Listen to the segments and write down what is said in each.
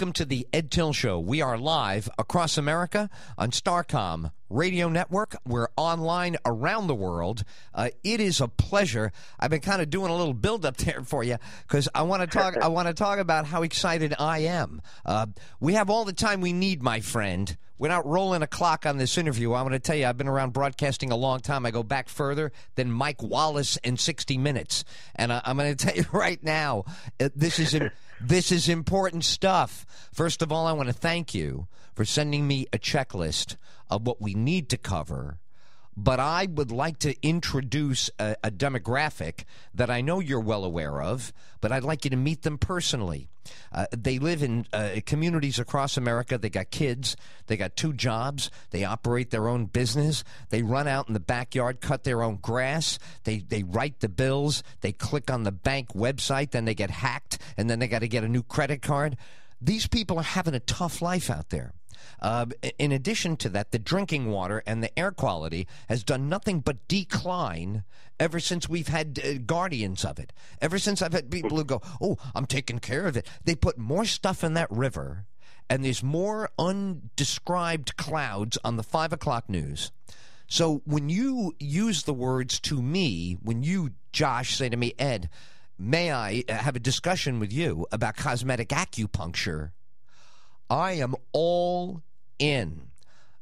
Welcome to the Ed Till Show. We are live across America on Starcom Radio Network. We're online around the world. It is a pleasure. I've been kind of doing a little build-up there for you because I want to talk. I want to talk about how excited I am. We have all the time we need, my friend. We're not rolling a clock on this interview. I'm going to tell you, I've been around broadcasting a long time. I go back further than Mike Wallace and 60 Minutes. And I'm going to tell you right now, this is important stuff. First of all, I want to thank you for sending me a checklist of what we need to cover. But I would like to introduce a demographic that I know you're well aware of, but I'd like you to meet them personally. They live in communities across America. They got kids. They got 2 jobs. They operate their own business. They run out in the backyard, cut their own grass. They write the bills. They click on the bank website. Then they get hacked, and then they got to get a new credit card. These people are having a tough life out there. In addition to that, the drinking water and the air quality has done nothing but decline ever since we've had guardians of it. Ever since I've had people who go, oh, I'm taking care of it. They put more stuff in that river, and there's more undescribed clouds on the 5 o'clock news. So when you use the words to me, when you, Josh, say to me, Ed, may I have a discussion with you about cosmetic acupuncture, I am all in.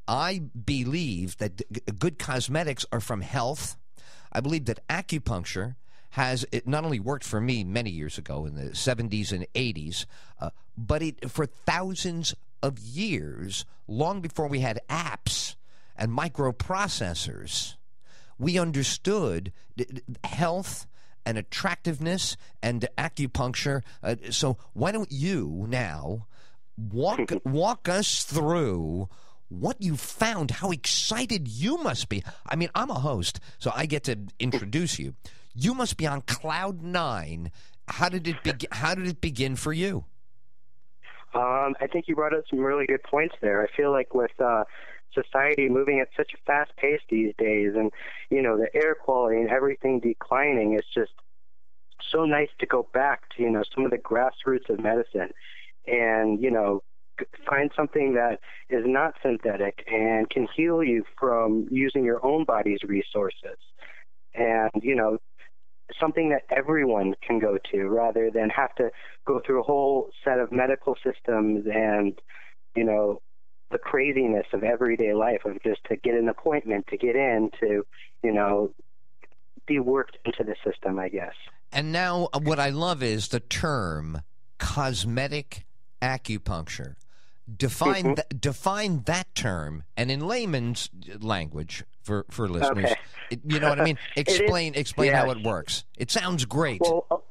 I believe that good cosmetics are from health. I believe that acupuncture it not only worked for me many years ago in the 70s and 80s, but for thousands of years, long before we had apps and microprocessors, we understood health and attractiveness and acupuncture. So why don't you now walk us through what you found, how excited you must be. I mean, I'm a host, so I get to introduce you. You must be on cloud 9. How did it begin for you? I think you brought up some really good points there. I feel like with society moving at such a fast pace these days, and the air quality and everything declining, it's just so nice to go back to some of the grassroots of medicine. And, find something that is not synthetic and can heal you from using your own body's resources. And, something that everyone can go to rather than have to go through a whole set of medical systems and, the craziness of everyday life of just to get an appointment, to get in, to, be worked into the system, I guess. And now what I love is the term cosmetic acupuncture. Define that term, and in layman's language for listeners, okay. You know what I mean? Explain yes. how it works. It sounds great. Well,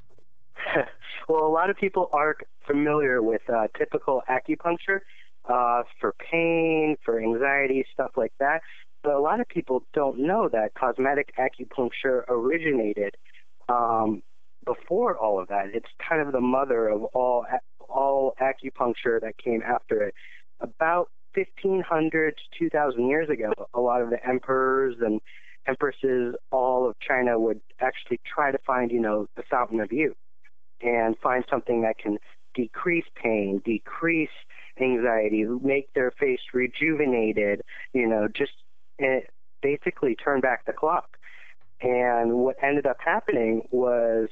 a lot of people are familiar with typical acupuncture for pain, for anxiety, stuff like that. But a lot of people don't know that cosmetic acupuncture originated before all of that. It's kind of the mother of all acupuncture that came after it. About 1,500 to 2,000 years ago, a lot of the emperors and empresses, all of China, would actually try to find, the fountain of youth and find something that can decrease pain, decrease anxiety, make their face rejuvenated, just basically turn back the clock. And what ended up happening was,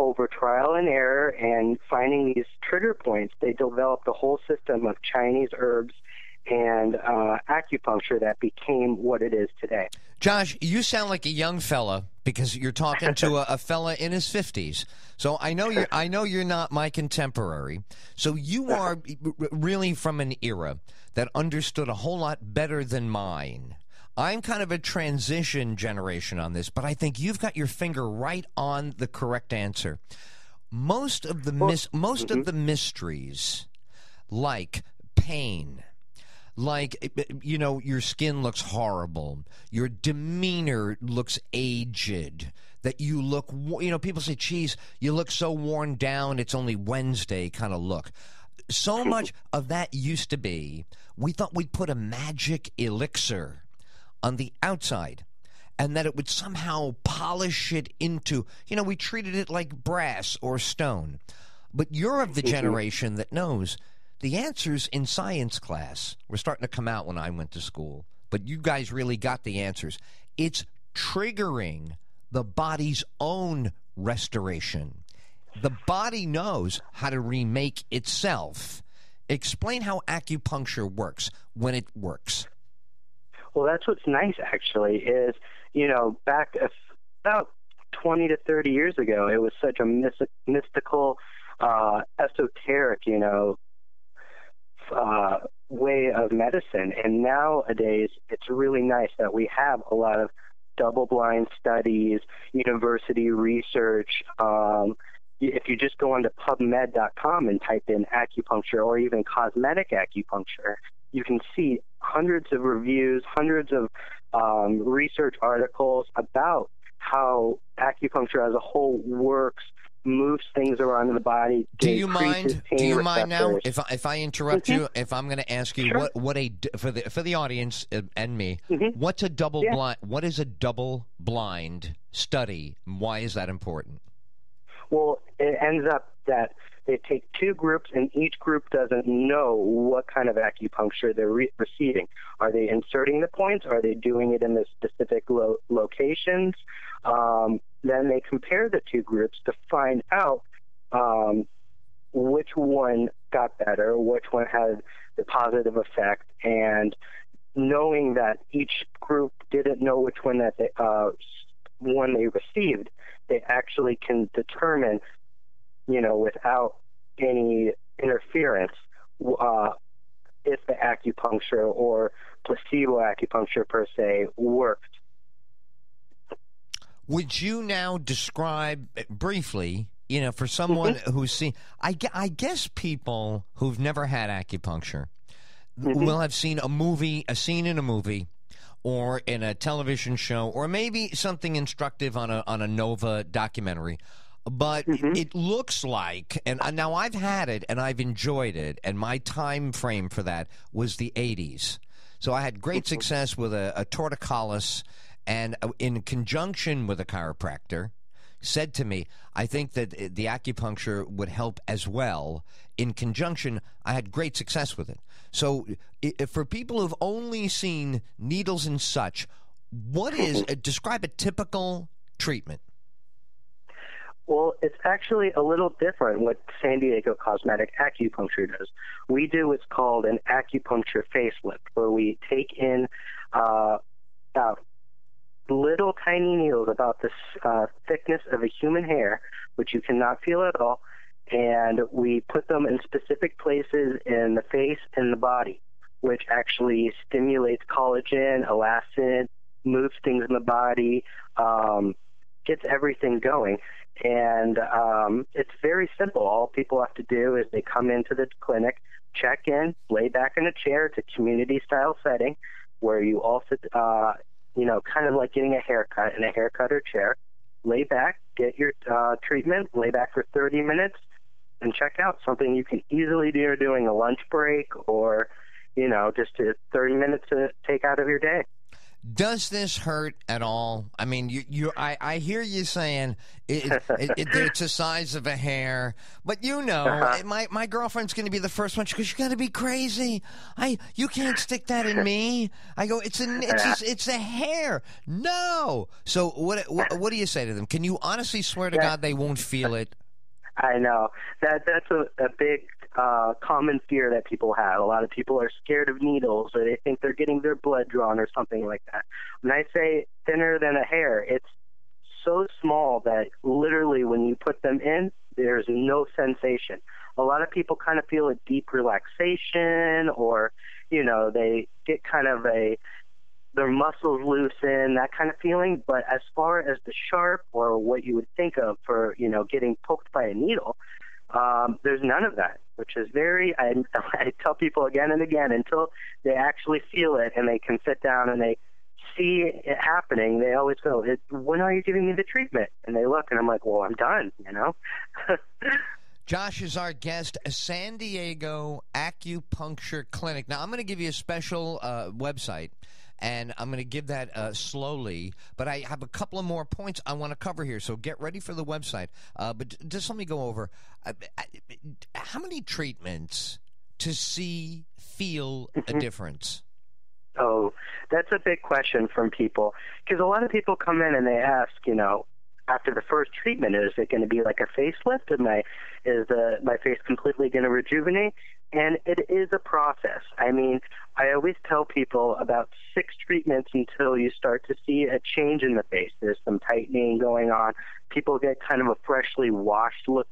over trial and error and finding these trigger points, they developed a whole system of Chinese herbs and acupuncture that became what it is today. Josh, you sound like a young fella because you're talking to a fella in his 50s. So I know you're not my contemporary. So you are really from an era that understood a whole lot better than mine. I'm kind of a transition generation on this, but I think you've got your finger right on the correct answer. Most of the mysteries, like pain, like, your skin looks horrible, your demeanor looks aged, that you look, people say, geez, you look so worn down, it's only Wednesday kind of look. So much of that used to be, we thought we'd put a magic elixir on the outside, and that it would somehow polish it into, we treated it like brass or stone. But you're of the generation that knows the answers in science class were starting to come out when I went to school, but you guys really got the answers. It's triggering the body's own restoration. The body knows how to remake itself. Explain how acupuncture works when it works. Well, that's what's nice, actually, is, back about 20 to 30 years ago, it was such a mystical, esoteric, way of medicine. And nowadays, it's really nice that we have a lot of double-blind studies, university research. If you just go onto PubMed.com and type in acupuncture or even cosmetic acupuncture, you can see hundreds of reviews, hundreds of research articles about how acupuncture as a whole works, moves things around in the body. Do you mind now if I interrupt you? Mm-hmm. If I'm going to ask you Sure. for the audience and me, Mm-hmm. what's a double blind? What is a double blind study? Why is that important? Well, it ends up that they take two groups, and each group doesn't know what kind of acupuncture they're receiving. Are they inserting the points? Are they doing it in the specific locations? Then they compare the two groups to find out which one got better, which one had the positive effect, and knowing that each group didn't know which one that one they received, they actually can determine, without any interference, if the acupuncture or placebo acupuncture per se worked. Would you now describe briefly, for someone who's seen, I guess people who've never had acupuncture will have seen a scene in a movie or in a television show or maybe something instructive on a Nova documentary. But it looks like, and now I've had it and I've enjoyed it, and my time frame for that was the 80s. So I had great success with a torticollis, and in conjunction with a chiropractor, said to me, I think that the acupuncture would help as well. In conjunction, I had great success with it. So for people who've only seen needles and such, what is, describe a typical treatment? Well, it's actually a little different what San Diego Cosmetic Acupuncture does. We do what's called an acupuncture facelift, where we take in about little tiny needles about the thickness of a human hair, which you cannot feel at all, and we put them in specific places in the face and the body, which actually stimulates collagen, elastin, moves things in the body, gets everything going. And it's very simple. All people have to do is they come into the clinic, check in, lay back in a chair. It's a community-style setting where you all sit, kind of like getting a haircut in a haircutter chair. Lay back, get your treatment, lay back for 30 minutes, and check out. Something you can easily do during a lunch break or, just 30 minutes to take out of your day. Does this hurt at all? I mean, I hear you saying it's the size of a hair, but my girlfriend's going to be the first one. She goes, "You got to be crazy! You can't stick that in me." I go, "It's a hair." No. So what do you say to them? Can you honestly swear to God they won't feel it? I know that's a big common fear that people have. A lot of people are scared of needles, or they think they're getting their blood drawn or something like that. When I say thinner than a hair, it's so small that literally when you put them in, there's no sensation. A lot of people kind of feel a deep relaxation, or they get kind of their muscles loosen, that kind of feeling. But as far as the sharp or what you would think of for, getting poked by a needle, there's none of that, which is I tell people again and again, until they actually feel it and they can sit down and they see it happening, they always go, "When are you giving me the treatment?" And they look and I'm like, "Well, I'm done, Josh is our guest, a San Diego Acupuncture Clinic. Now, I'm going to give you a special website, and I'm going to give that slowly, but I have a couple of more points I want to cover here, so get ready for the website. But just let me go over. How many treatments to feel a difference? Oh, that's a big question from people, because a lot of people come in and they ask, after the first treatment, is it going to be like a facelift? Is my face completely going to rejuvenate? And it is a process. I mean, I always tell people about 6 treatments until you start to see a change in the face. There's some tightening going on. People get kind of a freshly washed look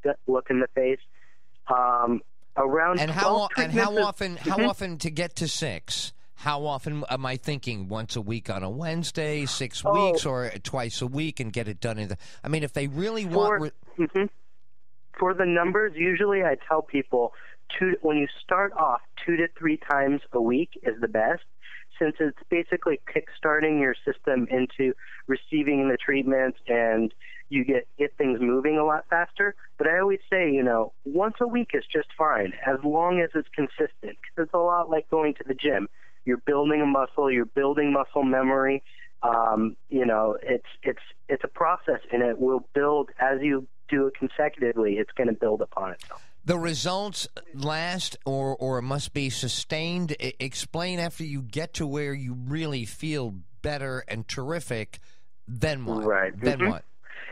in the face. Around and 12 often to get to 6? How often am I thinking? Once a week on a Wednesday, 6 weeks, or twice a week, and get it done if they really want. For the numbers, usually I tell people when you start off 2 to 3 times a week is the best, since it's basically kickstarting your system into receiving the treatments, and you get things moving a lot faster. But I always say, once a week is just fine, as long as it's consistent, because it's a lot like going to the gym. You're building a muscle, you're building muscle memory. It's a process, and it will build as you do it consecutively. It's going to build upon itself. The results last or must be sustained. Explain after you get to where you really feel better and terrific, then what? Right. Then what?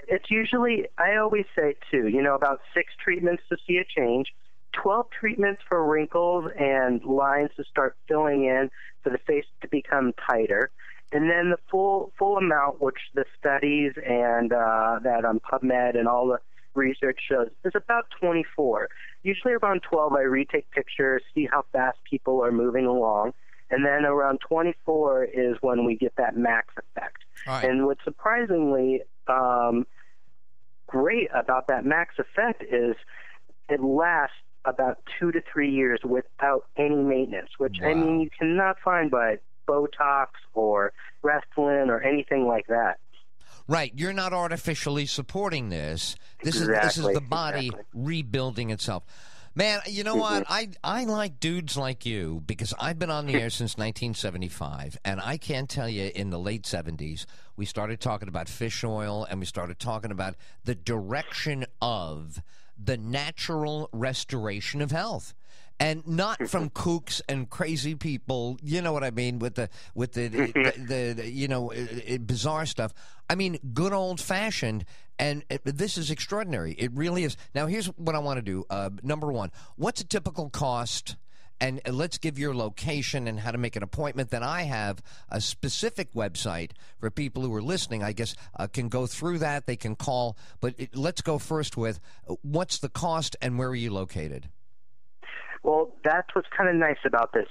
It's usually, I always say, too, about 6 treatments to see a change, 12 treatments for wrinkles and lines to start filling in, for the face to become tighter. And then the full amount, which the studies and that on PubMed and all the research shows, is about 24. Usually around 12, I retake pictures, see how fast people are moving along. And then around 24 is when we get that max effect. Right. And what's surprisingly great about that max effect is it lasts about 2 to 3 years without any maintenance, which, wow. I mean, you cannot find by Botox or Restylane or anything like that. Right. You're not artificially supporting this. This is the body rebuilding itself. Man, you know what? I like dudes like you because I've been on the air since 1975, and I can tell you in the late 70s, we started talking about fish oil, and we started talking about the direction of the natural restoration of health. And not from kooks and crazy people, you know what I mean, with the bizarre stuff. I mean, good old fashioned, and this is extraordinary. It really is. Now, here's what I want to do. Number one, what's a typical cost? And let's give your location and how to make an appointment. Then I have a specific website for people who are listening, I guess, can go through that. They can call. But let's go first with what's the cost and where are you located? Well, that's what's kind of nice about this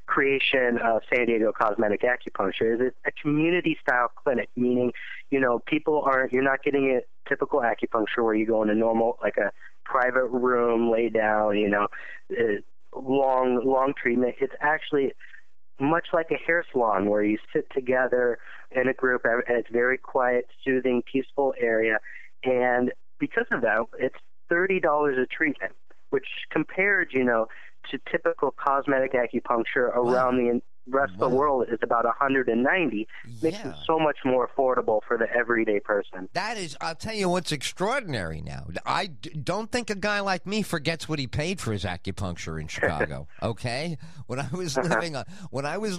creation of San Diego Cosmetic Acupuncture is it's a community-style clinic, meaning, you're not getting a typical acupuncture where you go in a normal, like a private room, lay down, long treatment. It's actually much like a hair salon where you sit together in a group, and it's very quiet, soothing, peaceful area. And because of that, it's $30 a treatment, which compared, to typical cosmetic acupuncture around the rest of the world is about $190. Makes it so much more affordable for the everyday person. That is, I'll tell you what's extraordinary now. I don't think a guy like me forgets what he paid for his acupuncture in Chicago. Okay, when I was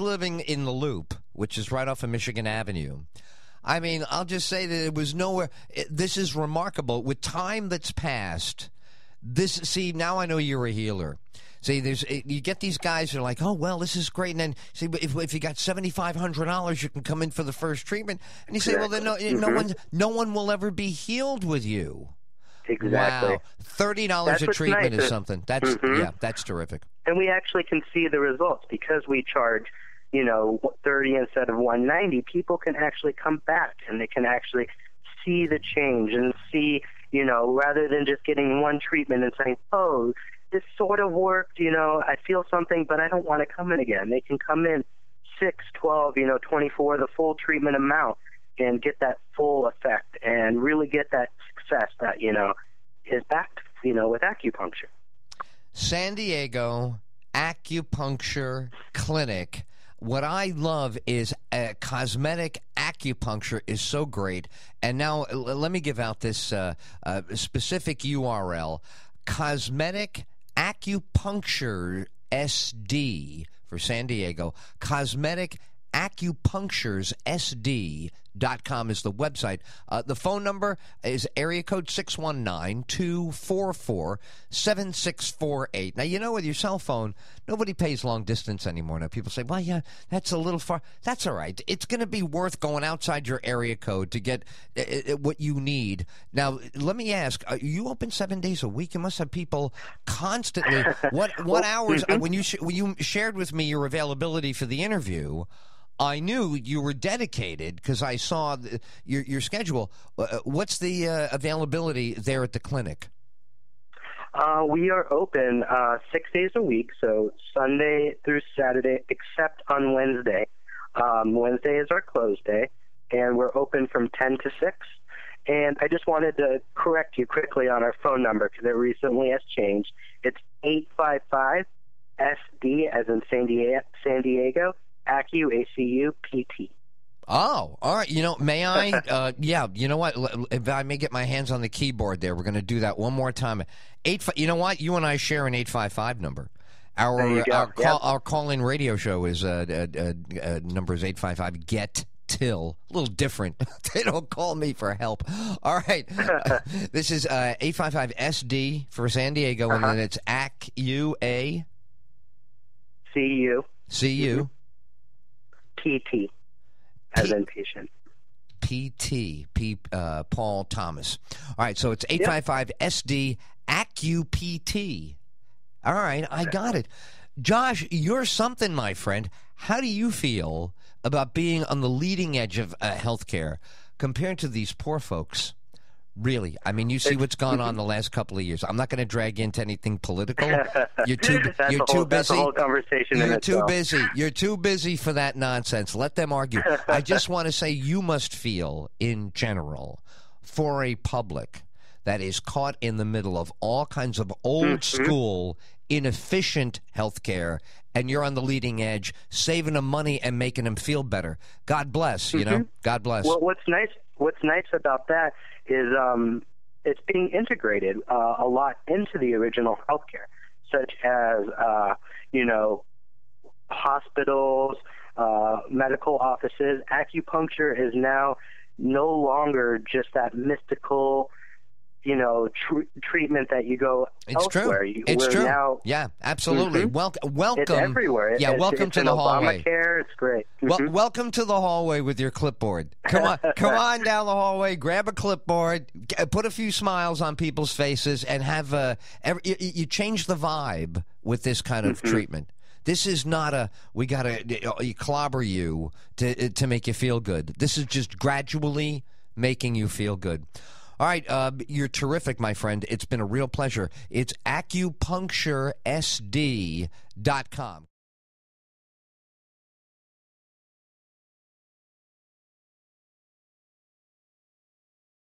living in the Loop, which is right off of Michigan Avenue. I mean, I'll just say that it was nowhere. This is remarkable. With time that's passed. Now I know you're a healer. See, you get these guys who are like, oh, well, this is great. And then, see, if you got $7,500, you can come in for the first treatment. And you say, well, then no one will ever be healed with you. Exactly. Wow. $30 a treatment is something. That's that's terrific. And we actually can see the results because we charge, 30 instead of 190. People can actually come back and they can actually see the change and see, rather than just getting one treatment and saying, oh, this sort of worked, I feel something, but I don't want to come in again. They can come in 6, 12, 24, the full treatment amount and get that full effect and really get that success that, is backed, with acupuncture. San Diego Acupuncture Clinic. What I love is cosmetic acupuncture is so great. And now let me give out this specific URL, cosmetic Acupuncture SD for San Diego. Cosmetic Acupunctures SD.com is the website. The phone number is area code 619-244-7648. Now, you know, with your cell phone, nobody pays long distance anymore. Now, people say, well, yeah, that's a little far. That's all right. It's going to be worth going outside your area code to get what you need. Now, let me ask, you open 7 days a week? You must have people constantly. What hours? When you shared with me your availability for the interview, I knew you were dedicated because I saw your schedule. What's the availability there at the clinic? We are open 6 days a week, so Sunday through Saturday, except on Wednesday. Wednesday is our close day, and we're open from 10 to 6. And I just wanted to correct you quickly on our phone number because it recently has changed. It's 855-SD, as in San Diego, ACU-PT. Oh, all right. You know, may I? Yeah, you know what? If I may get my hands on the keyboard there, we're going to do that one more time. You know what? You and I share an 855 number. Our call-in radio show is number is 855-GET-TIL. A little different. They don't call me for help. All right. This is 855-SD for San Diego, and then it's ACU-CU. PT, as in patient. PT, Paul Thomas. All right, so it's 855-SD ACUPT. All right, I got it. Josh, you're something, my friend. How do you feel about being on the leading edge of healthcare compared to these poor folks? Really, I mean, you see what's gone on the last couple of years. I'm not going to drag into anything political. You're too busy. That's a whole conversation. You're too busy for that nonsense. Let them argue. I just want to say you must feel, in general, for a public that is caught in the middle of all kinds of old school, inefficient healthcare, and you're on the leading edge, saving them money and making them feel better. God bless. You know, God bless. Well, what's nice about that is it's being integrated a lot into the original healthcare, such as hospitals, medical offices. Acupuncture is now no longer just that mystical, treatment that you go elsewhere. It's true. Now, yeah, absolutely. Welcome. It's everywhere. Yeah, welcome to the hallway. Obamacare. It's great. Welcome to the hallway with your clipboard. Come on down the hallway. Grab a clipboard. Put a few smiles on people's faces, and have you change the vibe with this kind of treatment. This is not we got to clobber you to make you feel good. This is just gradually making you feel good. All right, you're terrific, my friend. It's been a real pleasure. It's AcupunctureSD.com.